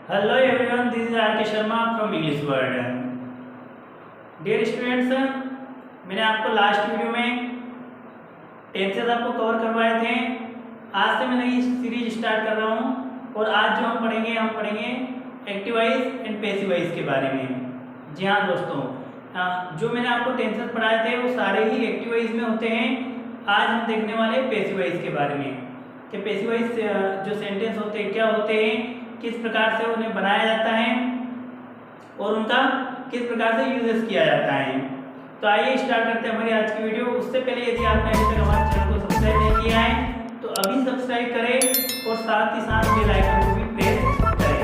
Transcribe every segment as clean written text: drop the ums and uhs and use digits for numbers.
Hello everyone, this is R.K. Sharma from English World. Dear students, मैंने आपको last video में tenses आपको cover करवाए थे। आज से मैं नई सीरीज स्टार्ट कर रहा हूँ और आज जो हम पढ़ेंगे active voice and passive voice के बारे में। जी हाँ दोस्तों, जो मैंने आपको टेंसेस पढ़ाए थे वो सारे ही एक्टिव वॉइस में होते हैं। आज हम देखने वाले पैसिव वॉइस के बारे में कि पैसिव वॉइस जो सेंटेंस होते हैं क्या होते हैं, किस प्रकार से उन्हें बनाया जाता है और उनका किस प्रकार से यूजेस किया जाता है। तो आइए स्टार्ट करते हैं हमारी आज की वीडियो। उससे पहले यदि आपने अभी तक हमारे चैनल को सब्सक्राइब नहीं किया है तो अभी सब्सक्राइब करें और साथ ही साथ बेल आइकन को भी प्रेस करें।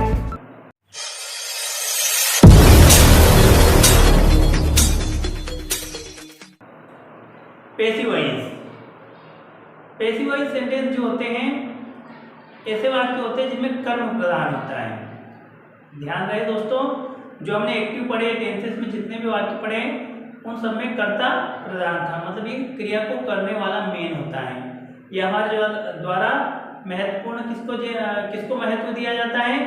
Passive voice, passive voice sentence जो होते हैं ऐसे वाक्य होते हैं जिनमें कर्म प्रधान होता है। ध्यान रहे दोस्तों, जो हमने एक्टिव पढ़े टेंसेस में जितने भी वाक्य पढ़े उन सब में कर्ता प्रधान था, मतलब ये क्रिया को करने वाला मेन होता है। ये हमारे द्वारा महत्वपूर्ण किसको महत्व दिया जाता है,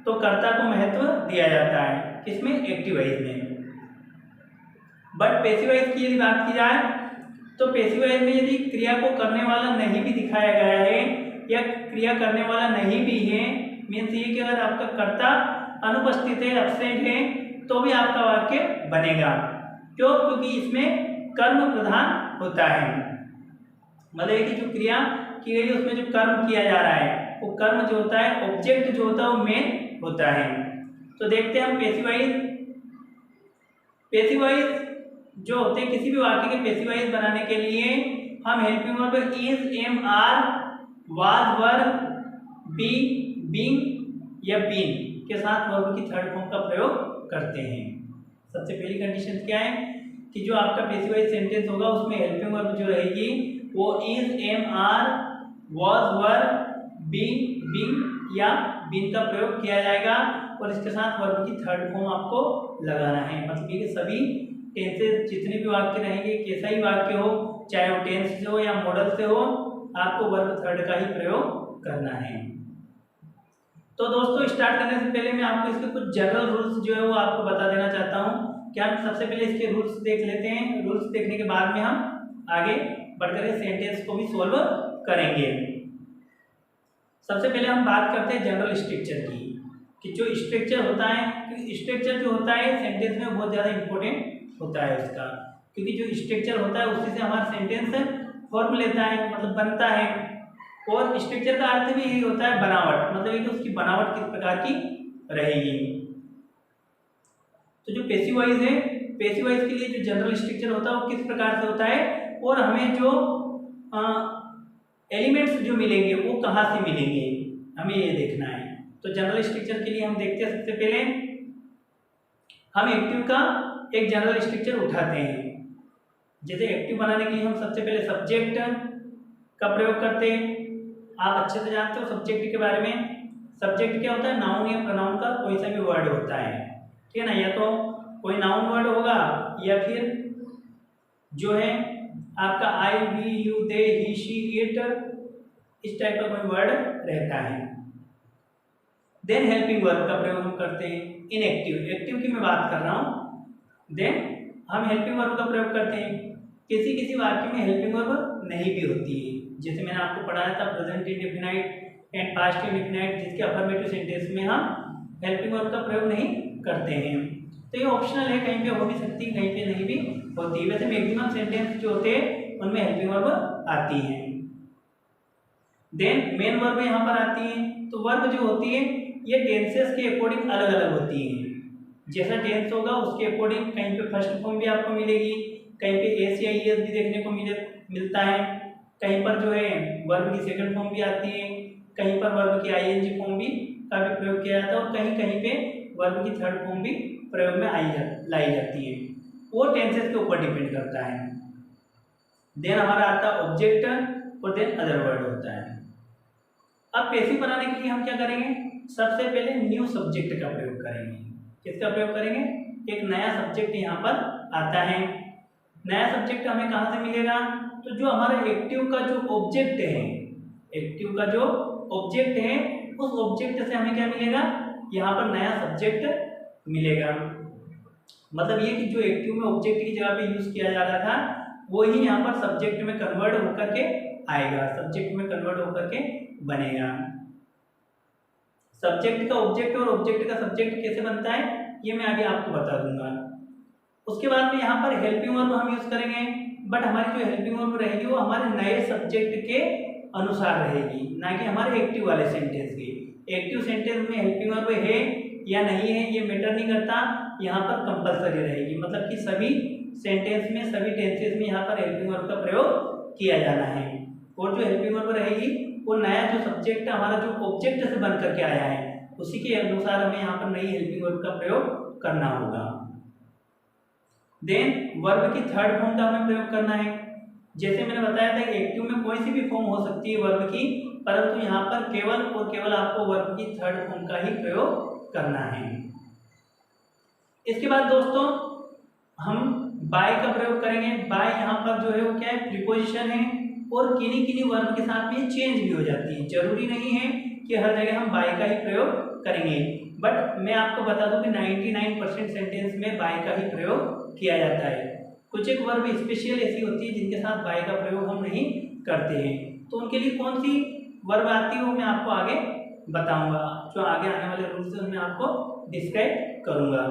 तो कर्ता को महत्व दिया जाता है, किसमें, एक्टिव वॉइस में। बट पैसिव वॉइस की यदि बात की जाए तो पैसिव वॉइस में यदि क्रिया को करने वाला नहीं भी दिखाया गया है या क्रिया करने वाला नहीं भी है, मीन्स ये कि अगर आपका कर्ता अनुपस्थित है, एब्सेंट है, तो भी आपका वाक्य बनेगा। क्यों? क्योंकि इसमें कर्म प्रधान होता है। मतलब कि जो क्रिया की गई है उसमें जो कर्म किया जा रहा है वो कर्म जो होता है, ऑब्जेक्ट जो होता है वो मेन होता है। तो देखते हैं हम पैसिव वॉइस। पैसिव वॉइस जो होते हैं, किसी भी वाक्य के पैसिव वॉइस बनाने के लिए हम helping verb is, am, are, was, were, be, being या बीन के साथ वर्ब की थर्ड फॉर्म का प्रयोग करते हैं। सबसे पहली कंडीशन क्या है कि जो आपका पैसिव वॉइस सेंटेंस होगा उसमें हेल्पिंग वर्ब जो रहेगी वो is, am, are, was, were, be, being या बीन का प्रयोग किया जाएगा और इसके साथ वर्ब की थर्ड फॉर्म आपको लगाना है। मतलब ये सभी टेंसेस जितने भी वाक्य रहेंगे, कैसा ही वाक्य हो, चाहे वो टेंस से हो या मॉडल से हो, आपको वर्ब थर्ड का ही प्रयोग करना है। तो दोस्तों स्टार्ट करने से पहले मैं आपको इसके कुछ जनरल रूल्स जो है वो आपको बता देना चाहता हूँ कि हम सबसे पहले इसके रूल्स देख लेते हैं। रूल्स देखने के बाद में हम आगे बढ़कर सेंटेंस को भी सॉल्व करेंगे। सबसे पहले हम बात करते हैं जनरल स्ट्रक्चर की, कि जो स्ट्रक्चर होता है, क्योंकि स्ट्रक्चर जो होता है सेंटेंस में बहुत ज़्यादा इंपॉर्टेंट होता है उसका, क्योंकि जो स्ट्रक्चर होता है उसी से हमारा सेंटेंस फॉर्म लेता है, मतलब बनता है। और स्ट्रक्चर का अर्थ भी यही होता है बनावट, मतलब कि उसकी बनावट किस प्रकार की रहेगी। तो जो पैसिव वॉइस है, पैसिव वॉइस के लिए जो जनरल स्ट्रक्चर होता है वो किस प्रकार से होता है और हमें जो एलिमेंट्स जो मिलेंगे वो कहाँ से मिलेंगे, हमें ये देखना है। तो जनरल स्ट्रक्चर के लिए हम देखते हैं, सबसे पहले हम एक्टिव का एक जनरल स्ट्रक्चर उठाते हैं। जैसे एक्टिव बनाने के लिए हम सबसे पहले सब्जेक्ट का प्रयोग करते हैं। आप अच्छे से जानते हो सब्जेक्ट के बारे में। सब्जेक्ट क्या होता है, नाउन या प्रोनाउन का कोई सा भी वर्ड होता है, ठीक है ना। या तो कोई नाउन वर्ड होगा या फिर जो है आपका I, we, you, they, he, she, it, इस टाइप का कोई वर्ड रहता है। देन हेल्पिंग वर्ब का प्रयोग हम करते हैं इन एक्टिव। एक्टिव की मैं बात कर रहा हूँ। देन हम हेल्पिंग वर्ब का प्रयोग करते हैं। किसी किसी वाक्य में हेल्पिंग वर्ब नहीं भी होती है, जैसे मैंने आपको पढ़ाया था present indefinite and past indefinite, जिसके अफर्मेटिव सेंटेंस में हम हेल्पिंग वर्ब का प्रयोग नहीं करते हैं। तो ये ऑप्शनल है, कहीं पे हो भी सकती है, कहीं पे नहीं भी होती है। वैसे मैक्सिमम सेंटेंस जो होते हैं उनमें हेल्पिंग वर्ब आती है। देन मेन वर्ब यहाँ पर आती है। तो वर्ब जो होती है ये टेंसेस के अकॉर्डिंग अलग अलग होती है। जैसा टेंस होगा उसके अकॉर्डिंग कहीं पे फर्स्ट फॉर्म भी आपको मिलेगी, कहीं पे एस या ईएस भी देखने को मिलता है, कहीं पर जो है वर्ब की सेकंड फॉर्म भी आती है, कहीं पर वर्ब की आईएनजी फॉर्म भी का भी प्रयोग किया जाता है और कहीं कहीं पे वर्ब की थर्ड फॉर्म भी प्रयोग में लाई जाती है। वो टेंसेस के ऊपर डिपेंड करता है। देन हमारा आता है ऑब्जेक्ट और देन अदर वर्ड होता है। अब पैसिव बनाने के लिए हम क्या करेंगे, सबसे पहले न्यू सब्जेक्ट का प्रयोग करेंगे। किसका प्रयोग करेंगे, एक नया सब्जेक्ट यहाँ पर आता है। नया सब्जेक्ट हमें कहाँ से मिलेगा, तो जो हमारा एक्टिव का जो ऑब्जेक्ट है, एक्टिव का जो ऑब्जेक्ट है उस ऑब्जेक्ट से हमें क्या मिलेगा, यहाँ पर नया सब्जेक्ट मिलेगा। मतलब ये कि जो एक्टिव में ऑब्जेक्ट की जगह पे यूज किया जा रहा था वो ही यहाँ पर सब्जेक्ट में कन्वर्ट होकर के आएगा, सब्जेक्ट में कन्वर्ट होकर के बनेगा। सब्जेक्ट का ऑब्जेक्ट और ऑब्जेक्ट का सब्जेक्ट कैसे बनता है ये मैं आगे आपको बता दूंगा। उसके बाद में यहाँ पर हेल्पिंग वर्ब हम यूज करेंगे, बट हमारी जो हेल्पिंग वर्ब रहेगी वो हमारे नए सब्जेक्ट के अनुसार रहेगी, ना कि हमारे एक्टिव वाले सेंटेंस के। एक्टिव सेंटेंस में हेल्पिंग वर्ब है या नहीं है ये मैटर नहीं करता, यहाँ पर कंपलसरी रहेगी। मतलब कि सभी सेंटेंस में, सभी टेंसेस में यहाँ पर हेल्पिंग वर्ब का प्रयोग किया जाना है। और जो हेल्पिंग वर्ब रहेगी वो नया जो सब्जेक्ट हमारा जो ऑब्जेक्ट से बन करके आया है उसी के अनुसार हमें यहाँ पर नई हेल्पिंग वर्ब का प्रयोग करना होगा। देन वर्ब की थर्ड फॉर्म का हमें प्रयोग करना है। जैसे मैंने बताया था कि एक्टिव में कोई सी भी फॉर्म हो सकती है वर्ब की, परंतु यहाँ पर केवल और केवल आपको वर्ब की थर्ड फॉर्म का ही प्रयोग करना है। इसके बाद दोस्तों हम बाय का प्रयोग करेंगे। बाय यहाँ पर जो है वो क्या है, प्रीपोजिशन है और किन्हीं किन्हीं वर्ब के साथ में चेंज भी हो जाती है। जरूरी नहीं है कि हर जगह हम बाय का ही प्रयोग करेंगे, बट मैं आपको बता दूं कि 99% सेंटेंस में बाय का ही प्रयोग किया जाता है। कुछ एक वर्ब स्पेशल ऐसी होती है जिनके साथ बाय का प्रयोग हम नहीं करते हैं, तो उनके लिए कौन सी वर्ब आती है वो मैं आपको आगे बताऊंगा। जो आगे आने वाले रूल्स मैं आपको डिस्क्राइब करूंगा।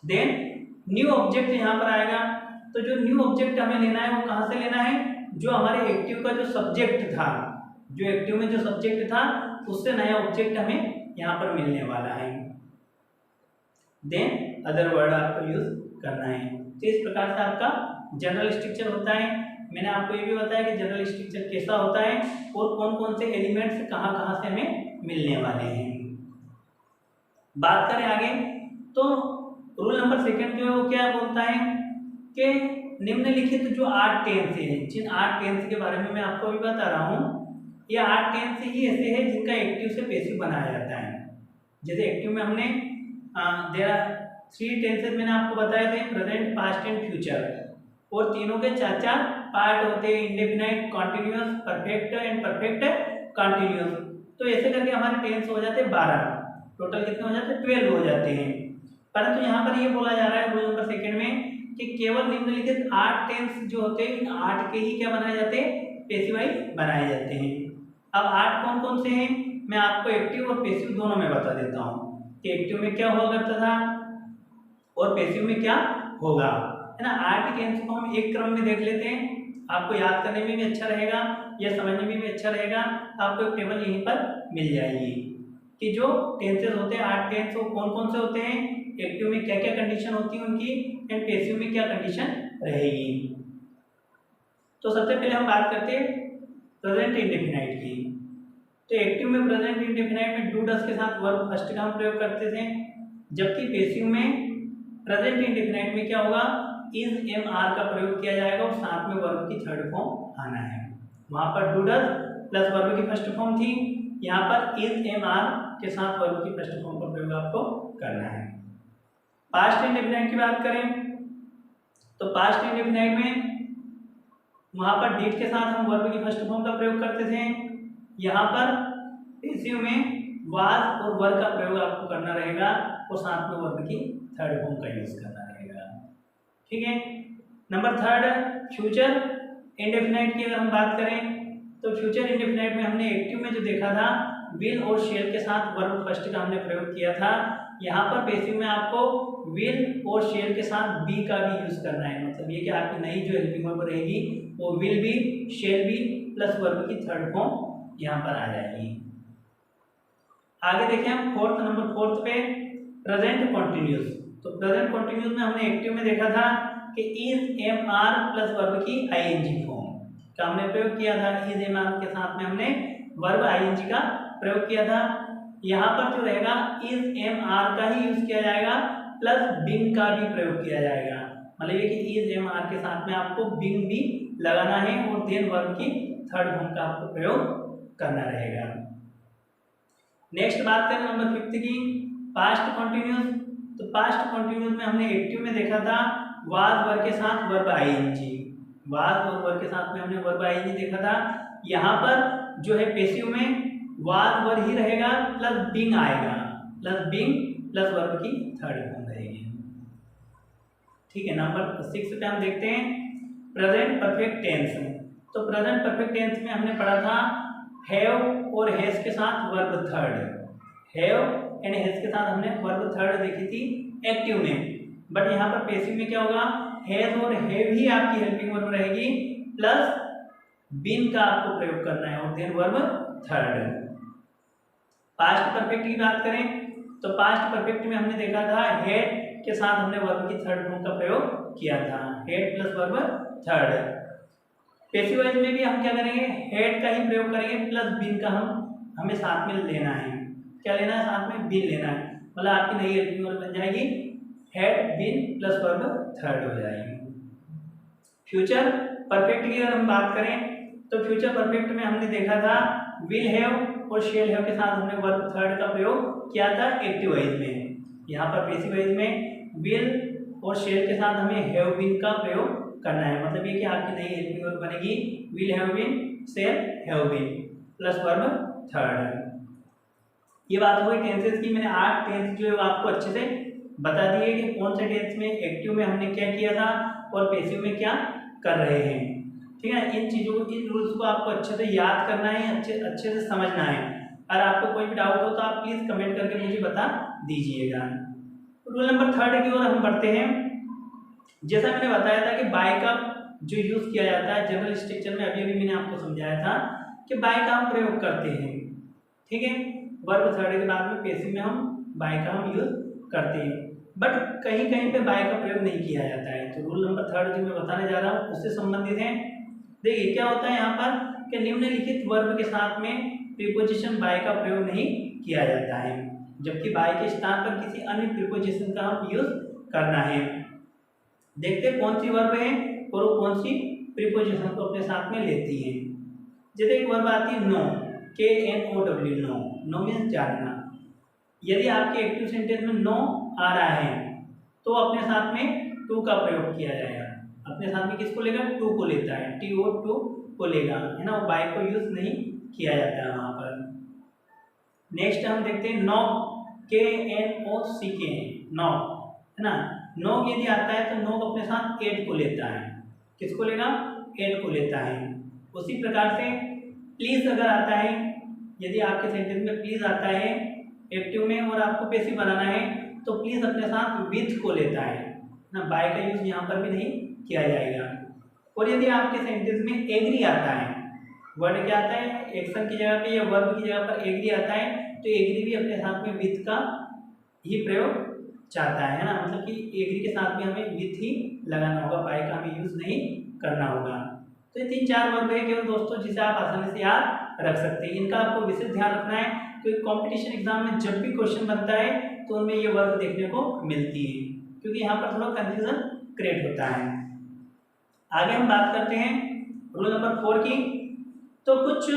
देन न्यू ऑब्जेक्ट यहाँ पर आएगा, तो जो न्यू ऑब्जेक्ट हमें लेना है वो कहाँ से लेना है, जो हमारे एक्टिव का जो सब्जेक्ट था, जो एक्टिव में जो सब्जेक्ट था उससे नया ऑब्जेक्ट हमें यहाँ पर मिलने वाला है। देन अदर वर्ड आपको यूज करना है। तो इस प्रकार से आपका जनरल स्ट्रक्चर होता है। मैंने आपको ये भी बताया कि जनरल स्ट्रक्चर कैसा होता है और कौन कौन से एलिमेंट्स कहाँ कहाँ से हमें मिलने वाले हैं। बात करें आगे तो रूल नंबर सेकंड जो है वो क्या बोलता है कि निम्नलिखित जो 8 टेंस हैं, जिन 8 टेंस के बारे में मैं आपको अभी बता रहा हूँ, ये 8 टेंस ही ऐसे हैं जिनका एक्टिव से पैसिव बनाया जाता है। जैसे एक्टिव में हमने देयर आर 3 टेंसेस मैंने आपको बताए थे, प्रेजेंट, पास्ट एंड फ्यूचर, और तीनों के 4-4 पार्ट होते हैं, indefinite, continuous, perfect and perfect continuous. तो ऐसे करके हमारे टेंस हो जाते हैं 12, टोटल कितने हो जाते हैं 12 हो जाते हैं। परंतु यहाँ पर ये बोला जा रहा है रूल नंबर सेकंड में कि केवल निम्नलिखित 8 टेंस जो होते हैं, इन 8 के ही क्या बनाए जाते हैं, पैसिवाइज बनाए जाते हैं। अब 8 कौन कौन से हैं मैं आपको एक्टिव और पैसिव दोनों में बता देता हूँ कि एक्टिव में क्या हुआ करता था और पैसिव में क्या होगा, है ना। 8 टेंस को हम एक क्रम में देख लेते हैं, आपको याद करने में भी अच्छा रहेगा या समझने में भी अच्छा रहेगा। आपको एक टेबल यहीं पर मिल जाएगी कि जो टेंसेस होते हैं 8 टेंस वो कौन कौन से होते हैं, एक्टिव में क्या क्या कंडीशन होती है उनकी, एंड पैसिव में क्या कंडीशन रहेगी। तो सबसे पहले हम बात करते हैं प्रेजेंट इंडेफिनाइट की। तो एक्टिव में प्रेजेंट इंडेफिनाइट में डू डस के साथ वर्ब फर्स्ट का हम प्रयोग करते थे, जबकि पैसिव में प्रेजेंट इंडेफिनाइट में क्या होगा, इज एम आर का प्रयोग किया जाएगा और साथ में वर्ब की थर्ड फॉर्म आना है। वहां पर डू डस प्लस वर्ब की फर्स्ट फॉर्म थी, यहाँ पर इज एम आर के साथ वर्ब की फर्स्ट फॉर्म का प्रयोग आपको करना है। पास्ट इंडेफिनाइट की बात करें तो पास्ट इंडेफिनाइट में वहां पर डिड के साथ हम वर्ब की फर्स्ट फॉर्म का प्रयोग करते थे। यहाँ पर पैसिव में वाज और वर का प्रयोग आपको करना रहेगा और साथ में वर्ब की थर्ड फॉर्म का यूज करना रहेगा। ठीक है। नंबर थर्ड फ्यूचर इंडेफिनाइट की अगर हम बात करें तो फ्यूचर इंडेफिनाइट में हमने एक्टिव में जो देखा था विल और शेल के साथ वर्ब फर्स्ट का हमने प्रयोग किया था। यहाँ पर पैसिव में आपको विल और शेल के साथ बी का भी यूज करना है। मतलब ये कि आपकी नई जो हेल्पिंग वर्ब रहेगी वो will be, shall be plus verb की थर्ड फॉर्म यहाँ पर आ जाएगी। आगे देखें हम नंबर फोर्थ पे प्रेजेंट कॉन्टिन्यूस। तो प्रेजेंट कॉन्टिन्यूस में हमने एक्टिव में देखा था कि is am are plus verb की आईएनजी फॉर्म का हमने प्रयोग किया था। इज एम आर के साथ में हमने वर्ब आईएनजी का प्रयोग किया था। यहाँ पर जो रहेगा इज एम आर का ही यूज किया जाएगा प्लस बिंग का भी प्रयोग किया जाएगा। मतलब ये कि इज एम आर के साथ में आपको बिंग भी लगाना है और देन वर्ब की थर्ड फॉर्म का आपको प्रयोग करना रहेगा। नेक्स्ट बात करें नंबर 5 की, पास्ट कॉन्टिन्यूस। तो पास्ट कॉन्टिन्यूस में हमने एक्टिव में देखा था वाज वर्ब के साथ वर्ब आईएनजी, वाज और वर्ब के साथ में हमने वर्ब आईएनजी देखा था। यहाँ पर जो है पैसिव में वाज वर ही रहेगा प्लस बीइंग आएगा, प्लस बीइंग प्लस वर्ब की थर्ड फॉर्म रहेगी। ठीक है, नंबर 6 पे हम देखते हैं प्रेजेंट परफेक्ट टेंस। तो प्रेजेंट परफेक्ट टेंस में हमने पढ़ा था हैव और हैज के साथ verb third. Have and has के साथ हमने वर्ब थर्ड देखी थी एक्टिव में, बट यहाँ पर पैसिव में क्या होगा, हैज और हैव ही आपकी हेल्पिंग वर्ब रहेगी, प्लस बीन का आपको प्रयोग करना है और then verb third. Past perfect की बात करें तो पास्ट परफेक्ट में हमने देखा था हेड के साथ हमने वर्ब की थर्ड फॉर्म का प्रयोग किया था, head plus verb third. Passive voice में भी हम क्या करेंगे, हेड का ही प्रयोग करेंगे प्लस बीन का हमें साथ में लेना है। क्या लेना है, साथ में बीन लेना है, मतलब आपकी नई हेल्पिंग वर्ब बन जाएगी had been plus verb third हो जाएगी। फ्यूचर परफेक्ट की अगर हम बात करें तो फ्यूचर परफेक्ट में हमने देखा था विल हैव और शेल हैव के साथ हमने वर्ब थर्ड का प्रयोग किया था एक्टिव वॉइस में। यहाँ पर पैसिव वॉइस में विल और शेल के साथ हमें हैव बीन का प्रयोग करना है, मतलब ये कि आपकी नई हेल्पिंग वर्ब बनेगी will have been shall have been plus verb third. ये बात हो गई टेंसेस की। मैंने 8 टेंस जो है आपको अच्छे से बता दिए कि कौन से टेंस में एक्टिव में हमने क्या किया था और पैसिव में क्या कर रहे हैं। ठीक है, इन चीज़ों को, इन रूल्स को आपको अच्छे से याद करना है, अच्छे से समझना है। अगर आपको कोई भी डाउट हो तो आप प्लीज़ कमेंट करके मुझे बता दीजिएगा। रूल नंबर 3 की ओर हम बढ़ते हैं। जैसा मैंने बताया था कि बाय का जो यूज़ किया जाता है जनरल स्ट्रक्चर में, अभी मैंने आपको समझाया था कि बाय का हम प्रयोग करते हैं। ठीक है, वर्ब थर्ड के बाद में पैसिव में हम बाय का हम यूज़ करते हैं, बट कहीं कहीं पे बाय का प्रयोग नहीं किया जाता है। तो रूल नंबर 3 जो मैं बताने जा रहा हूँ उससे संबंधित है। देखिए क्या होता है यहाँ पर कि निम्नलिखित वर्ब के साथ में प्रीपोजिशन बाय का प्रयोग नहीं किया जाता है, जबकि बाय के स्थान पर किसी अन्य प्रीपोजिशन का हम यूज करना है। देखते हैं कौन सी वर्ब है और वो कौन सी प्रीपोजिशन को अपने साथ में लेती है। जैसे एक वर्ब आती है know, KNOW, know, know means जानना। यदि आपके एक्टिव सेंटेंस में नो आ रहा है तो अपने साथ में टू का प्रयोग किया जाएगा। अपने साथ में किसको लेगा, टू को लेता है, TO2 को लेगा, है ना, बाय को यूज नहीं किया जाता है वहां पर। नेक्स्ट हम देखते हैं नॉक, KNOCK, नॉक, है ना। नॉक यदि आता है तो नॉक अपने साथ एड को लेता है, किसको लेगा, एड को लेता है। उसी प्रकार से प्लीज अगर आता है, यदि आपके सेंटेंस में प्लीज आता है एक्टिव में और आपको पैसिव बनाना है तो प्लीज अपने साथ विथ को लेता है ना, बाय का यूज यहाँ पर भी नहीं किया जाएगा। और यदि आपके सेंटेंस में एग्री आता है, वर्ड क्या आता है, एक्शन की जगह पे या वर्ब की जगह पर एग्री आता है, तो एग्री भी अपने साथ में विथ का ही प्रयोग चाहता है ना, मतलब कि एग्री के साथ में हमें विथ ही लगाना होगा, बाय का हमें यूज नहीं करना होगा। तो ये 3-4 वर्ब है केवल दोस्तों जिसे आप आसानी से याद रख सकते हैं। इनका आपको विशेष ध्यान रखना है क्योंकि कंपटीशन एग्जाम में जब भी क्वेश्चन बनता है तो उनमें ये वर्ब देखने को मिलती है, क्योंकि यहाँ पर थोड़ा कंफ्यूजन क्रिएट होता है। आगे हम बात करते हैं रूल नंबर 4 की। तो कुछ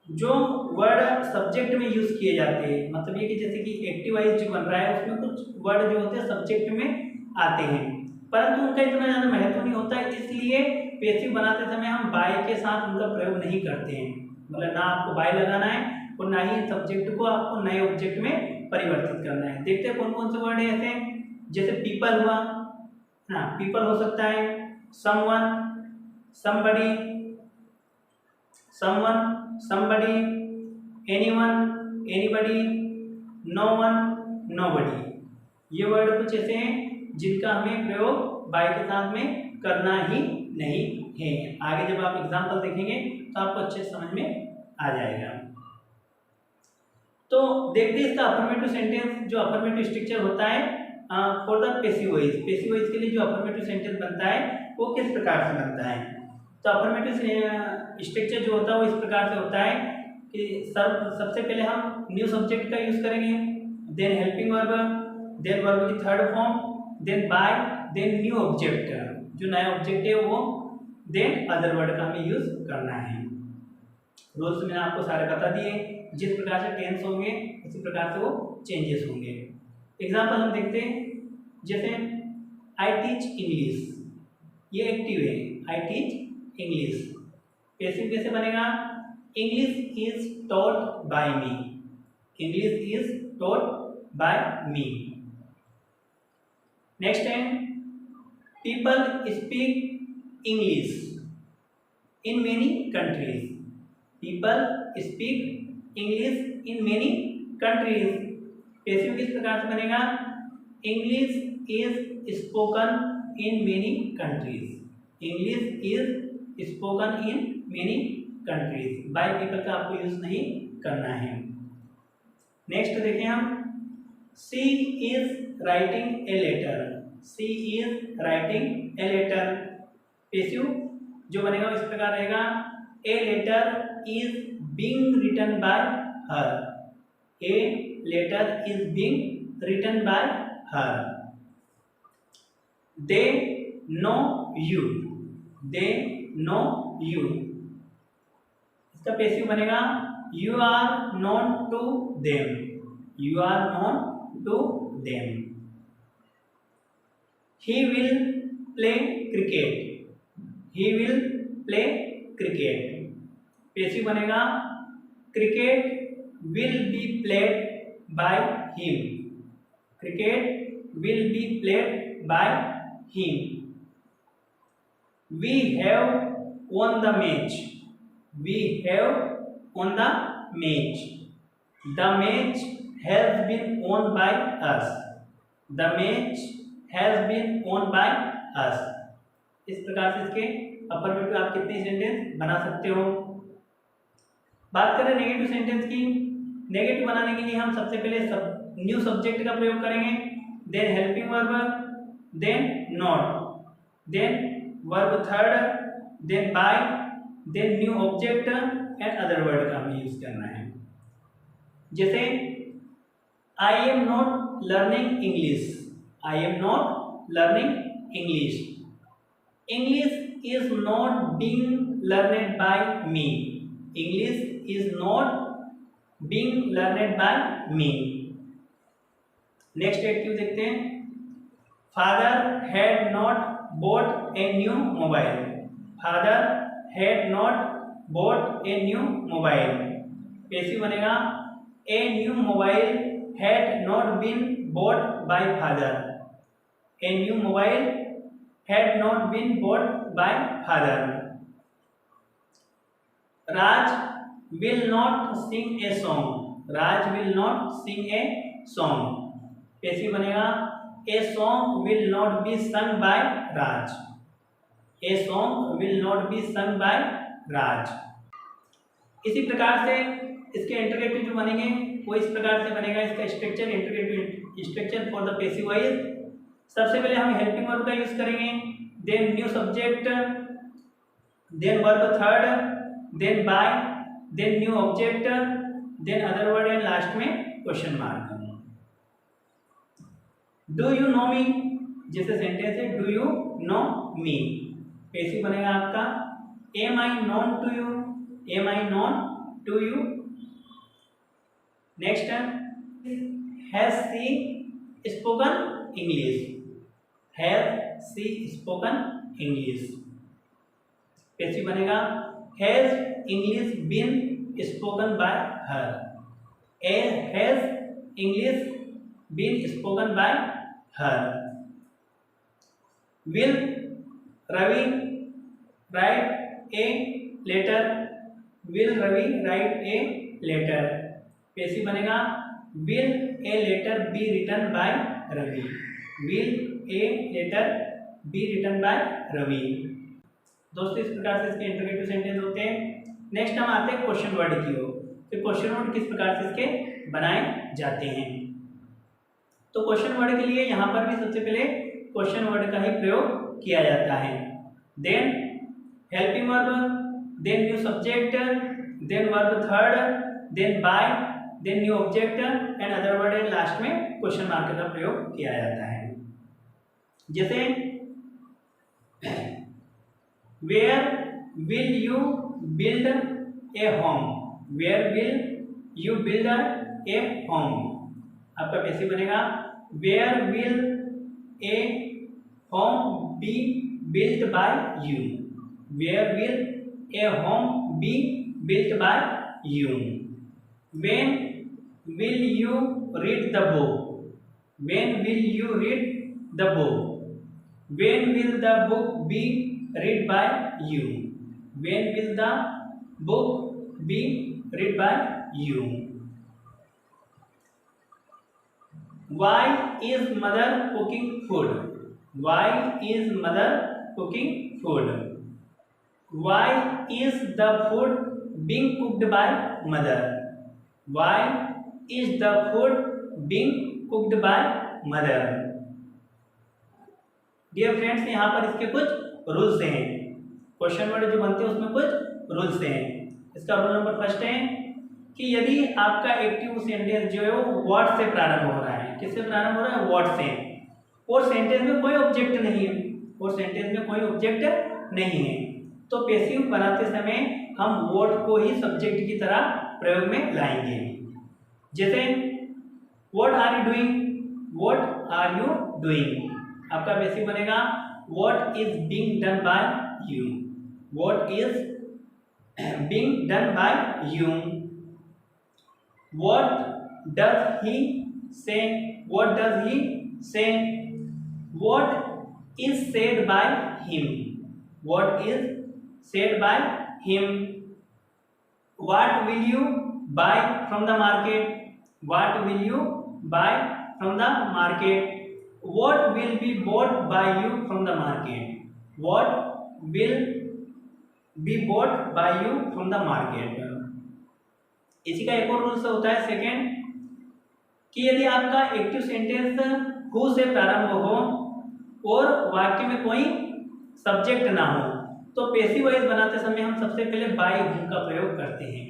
जो वर्ड सब्जेक्ट में यूज किए जाते हैं, मतलब ये कि जैसे कि एक्टिव वॉइस जो बन रहा है उसमें कुछ वर्ड जो होते हैं सब्जेक्ट में आते हैं, परंतु उनका इतना ज़्यादा महत्व नहीं होता है, इसलिए पैसिव बनाते समय हम बाय के साथ उनका प्रयोग नहीं करते हैं। मतलब ना आपको बाय लगाना है और ना ही सब्जेक्ट को आपको नए ऑब्जेक्ट में परिवर्तित करना है। देखते हैं कौन कौन से वर्ड है ऐसे, जैसे पीपल हुआ, हाँ पीपल हो सकता है, someone, somebody, someone, somebody, anyone, anybody, no one, nobody। ये वर्ड कुछ ऐसे हैं जिनका हमें प्रयोग बाय के साथ में करना ही नहीं है। आगे जब आप एग्जाम्पल देखेंगे तो आपको अच्छे समझ में आ जाएगा। तो देखते हैं इसका अफर्मेटिव सेंटेंस, जो अफर्मेटिव स्ट्रक्चर होता है for the passive voice. Passive voice के लिए जो अफर्मेटिव सेंटेंस बनता है वो किस प्रकार से बनता है। तो अफर्मेटिव स्ट्रक्चर जो होता है वो इस प्रकार से होता है कि सबसे पहले हम न्यू सब्जेक्ट का यूज करेंगे, then helping verb, then verb की third form, then by, then new object, जो नया ऑब्जेक्ट है वो, देन अदर वर्ड का हमें यूज करना है। रूल्स मैंने आपको सारे बता दिए, जिस प्रकार से टेंस होंगे उसी प्रकार से वो चेंजेस होंगे। एग्जाम्पल हम देखते हैं, जैसे आई टीच इंग्लिश, ये एक्टिव है, आई टीच इंग्लिश। पैसिव कैसे बनेगा, English is taught by me. English is taught by me. Next है, people speak English in many countries. People speak English in many countries. Passive किस प्रकार से बनेगा? English is spoken in many countries. English is spoken in many countries. By people का आपको use नहीं करना है. नेक्स्ट देखें हम, she is writing a letter. She is writing a letter. Passive जो बनेगा इस प्रकार रहेगा, a letter is being written by her. A letter is being written by her. They know you. They know you. इसका passive बनेगा, you are known to them. You are known to them. He will play cricket. He will play cricket. Passive बनेगा, cricket will be played by him. Cricket will be played by him. We have won the match. We have won the match. The match has been won by us. The match has been won by us. इस प्रकार से इसके affirmative आप कितने sentence बना सकते हो. बात करें नेगेटिव सेंटेंस की. नेगेटिव बनाने के लिए हम सबसे पहले न्यू सब्जेक्ट का प्रयोग करेंगे, then helping verb, then not, then verb third, then by, then new object and other word का हमें यूज करना है. जैसे I am not learning English. I am not learning English. English is not being learned by me. English is not being learned by me. Next active देखते हैं, father had not bought a new mobile. Father had not bought a new mobile. Passive बनेगा, ए new mobile had not been bought by father. A new mobile had not been bought by father. Raj will not sing a song. Raj will not sing a song. Passive बनेगा, a song will not be sung by Raj. A song will not be sung by Raj. इसी प्रकार से इसके interrogative जो बनेंगे वो इस प्रकार से बनेगा. इसका structure, interrogative structure for the passive voice. सबसे पहले हम हेल्पिंग वर्ब का यूज करेंगे, then new subject, then verb third, then by, then new object, then other word and last में question mark. Do you know me जैसे sentence है, do you know me. Passive बनेगा आपका, am I known to you. Am I known to you. Next, has she spoken English. Has she spoken English. Passive बनेगा, has English been spoken by her. Has English been spoken by her. Will Ravi write a letter. Will Ravi write a letter. Passive बनेगा, will a letter be written by Ravi. Will a letter be written by Ravi. दोस्तों इस प्रकार से इसके interrogative sentence होते हैं. Next हम आते हैं क्वेश्चन वर्ड की ओर. तो क्वेश्चन वर्ड किस प्रकार से इसके बनाए जाते हैं. तो क्वेश्चन वर्ड के लिए यहाँ पर भी सबसे पहले क्वेश्चन वर्ड का ही प्रयोग किया जाता है. Then helping verb, then new subject, then verb third, then by, then new object and other word and last में क्वेश्चन मार्क का प्रयोग किया जाता है. जैसे where will you build a home. Where will you build a home. आपका passive बनेगा, where will a home be built by you. Where will a home be built by you. When will you read the book? When will you read the book? When will the book be read by you? When will the book be read by you? Why is mother cooking food? Why is mother cooking food? Why is the food being cooked by mother? Why is the food being cooked by mother? Dear friends, यहाँ पर इसके कुछ rules हैं। Question word जो बनते हैं उसमें कुछ रूल्स हैं। इसका रूल नंबर फर्स्ट है कि यदि आपका एक्टिव सेंटेंस जो है वो वर्ड से प्रारंभ हो रहा है। किससे प्रारंभ हो रहा है? वर्ड से। और सेंटेंस में कोई ऑब्जेक्ट नहीं है, और सेंटेंस में कोई ऑब्जेक्ट नहीं है, तो पैसिव बनाते समय हम वर्ड को ही सब्जेक्ट की तरह प्रयोग में लाएंगे। जैसे what are you doing? What are you doing? आपका पैसिव बनेगा what is being done by you. What is being done by you. What does he say? What does he say? What is said by him? What is said by him. What will you buy from the market? What will you buy from the market? What will be bought by you from the market? What will be bought by you from the market? इसी का एक और rule होता है second, कि यदि आपका active sentence who से प्रारंभ हो और वाक्य में कोई सब्जेक्ट ना हो, तो पैसिव वॉइस बनाते समय हम सबसे पहले बाय हुम का प्रयोग करते हैं।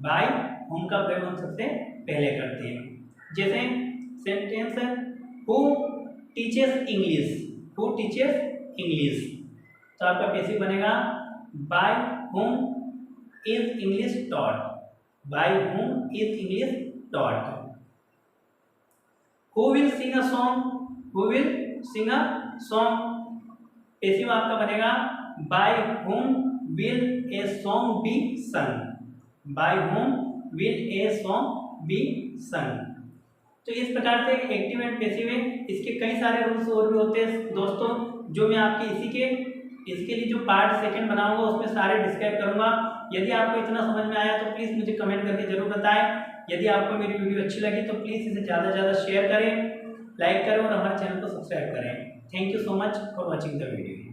बाय हुम का प्रयोग हम सबसे पहले करते हैं। जैसे sentence who teaches English. Who teaches English, तो आपका पैसिव बनेगा by whom is English taught. By whom is English taught. Who will sing a song? Who will sing a song, passive आपका बनेगा by whom will a song be sung? By whom will a song be sung? तो इस प्रकार से active and passive है। इसके कई सारे रूल्स और भी होते हैं दोस्तों, जो मैं आपके इसके लिए जो पार्ट सेकंड बनाऊंगा उसमें सारे डिस्क्राइब करूंगा। यदि आपको इतना समझ में आया तो प्लीज़ मुझे कमेंट करके जरूर बताएं। यदि आपको मेरी वीडियो अच्छी लगी तो प्लीज़ इसे ज़्यादा से ज़्यादा शेयर करें, लाइक करें और हमारे चैनल को सब्सक्राइब करें। Thank you so much for watching the video.